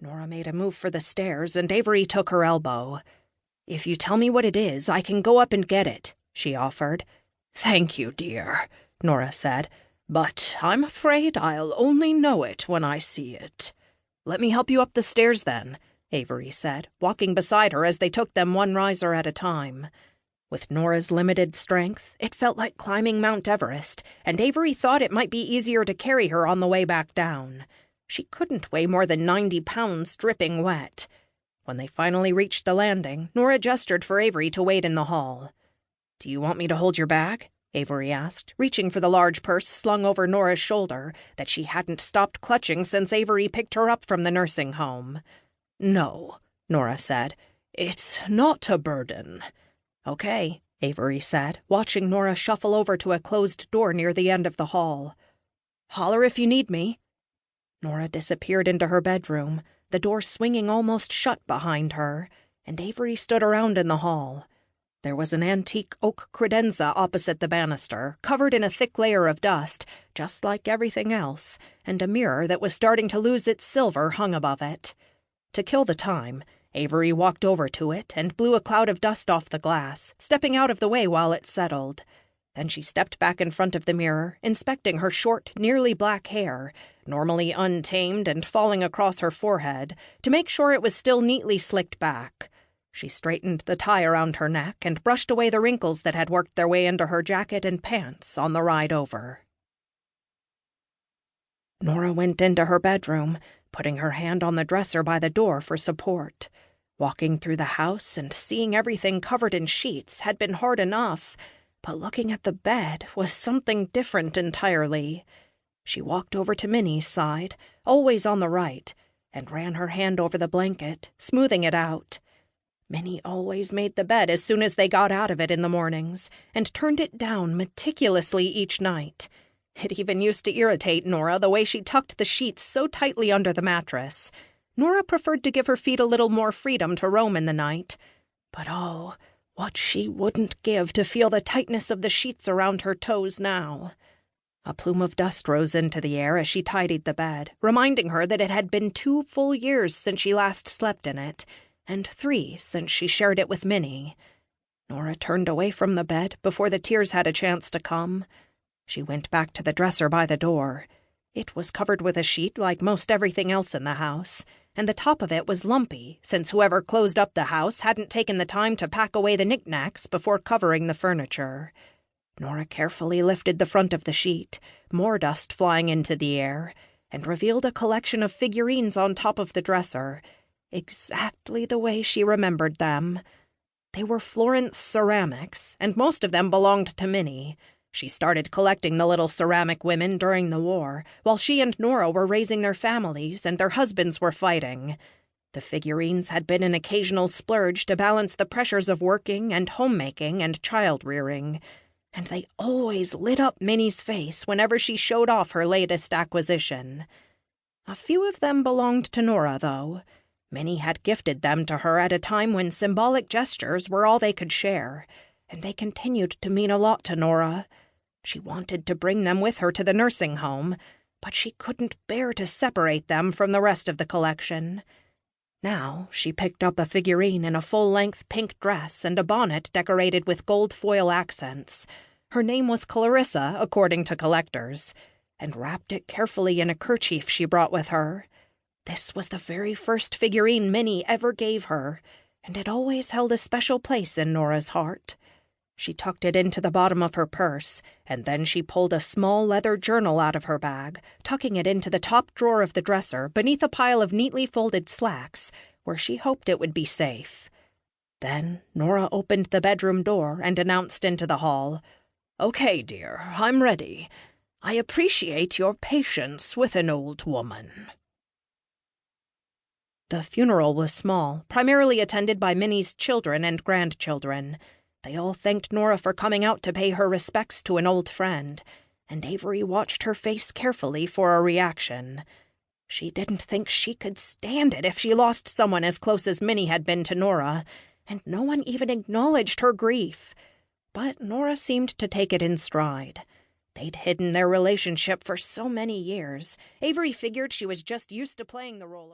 Nora made a move for the stairs, and Avery took her elbow. "If you tell me what it is, I can go up and get it," she offered. "Thank you, dear," Nora said, "but I'm afraid I'll only know it when I see it." "Let me help you up the stairs, then," Avery said, walking beside her as they took them one riser at a time. With Nora's limited strength, it felt like climbing Mount Everest, and Avery thought it might be easier to carry her on the way back down. She couldn't weigh more than 90 pounds dripping wet. When they finally reached the landing, Nora gestured for Avery to wait in the hall. "Do you want me to hold your bag?" Avery asked, reaching for the large purse slung over Nora's shoulder that she hadn't stopped clutching since Avery picked her up from the nursing home. "No," Nora said. "It's not a burden." "Okay," Avery said, watching Nora shuffle over to a closed door near the end of the hall. "Holler if you need me." Nora disappeared into her bedroom, the door swinging almost shut behind her, and Avery stood around in the hall. There was an antique oak credenza opposite the banister, covered in a thick layer of dust, just like everything else, and a mirror that was starting to lose its silver hung above it. To kill the time, Avery walked over to it and blew a cloud of dust off the glass, stepping out of the way while it settled. Then she stepped back in front of the mirror, inspecting her short, nearly black hair, normally untamed and falling across her forehead, to make sure it was still neatly slicked back. She straightened the tie around her neck and brushed away the wrinkles that had worked their way into her jacket and pants on the ride over. Nora went into her bedroom, putting her hand on the dresser by the door for support. Walking through the house and seeing everything covered in sheets had been hard enough, but looking at the bed was something different entirely. She walked over to Minnie's side, always on the right, and ran her hand over the blanket, smoothing it out. Minnie always made the bed as soon as they got out of it in the mornings, and turned it down meticulously each night. It even used to irritate Nora the way she tucked the sheets so tightly under the mattress. Nora preferred to give her feet a little more freedom to roam in the night. But oh, what she wouldn't give to feel the tightness of the sheets around her toes now. A plume of dust rose into the air as she tidied the bed, reminding her that it had been 2 full years since she last slept in it, and 3 since she shared it with Minnie. Nora turned away from the bed before the tears had a chance to come. She went back to the dresser by the door. It was covered with a sheet like most everything else in the house, and the top of it was lumpy, since whoever closed up the house hadn't taken the time to pack away the knickknacks before covering the furniture. Nora carefully lifted the front of the sheet, more dust flying into the air, and revealed a collection of figurines on top of the dresser, exactly the way she remembered them. They were Florence ceramics, and most of them belonged to Minnie. She started collecting the little ceramic women during the war, while she and Nora were raising their families and their husbands were fighting. The figurines had been an occasional splurge to balance the pressures of working and homemaking and child-rearing, and they always lit up Minnie's face whenever she showed off her latest acquisition. A few of them belonged to Nora, though. Minnie had gifted them to her at a time when symbolic gestures were all they could share, and they continued to mean a lot to Nora. She wanted to bring them with her to the nursing home, but she couldn't bear to separate them from the rest of the collection. Now she picked up a figurine in a full-length pink dress and a bonnet decorated with gold foil accents. Her name was Clarissa, according to collectors, and wrapped it carefully in a kerchief she brought with her. This was the very first figurine Minnie ever gave her, and it always held a special place in Nora's heart. She tucked it into the bottom of her purse, and then she pulled a small leather journal out of her bag, tucking it into the top drawer of the dresser beneath a pile of neatly folded slacks, where she hoped it would be safe. Then Nora opened the bedroom door and announced into the hall, "Okay, dear, I'm ready. I appreciate your patience with an old woman." The funeral was small, primarily attended by Minnie's children and grandchildren. They all thanked Nora for coming out to pay her respects to an old friend, and Avery watched her face carefully for a reaction. She didn't think she could stand it if she lost someone as close as Minnie had been to Nora, and no one even acknowledged her grief. But Nora seemed to take it in stride. They'd hidden their relationship for so many years. Avery figured she was just used to playing the role of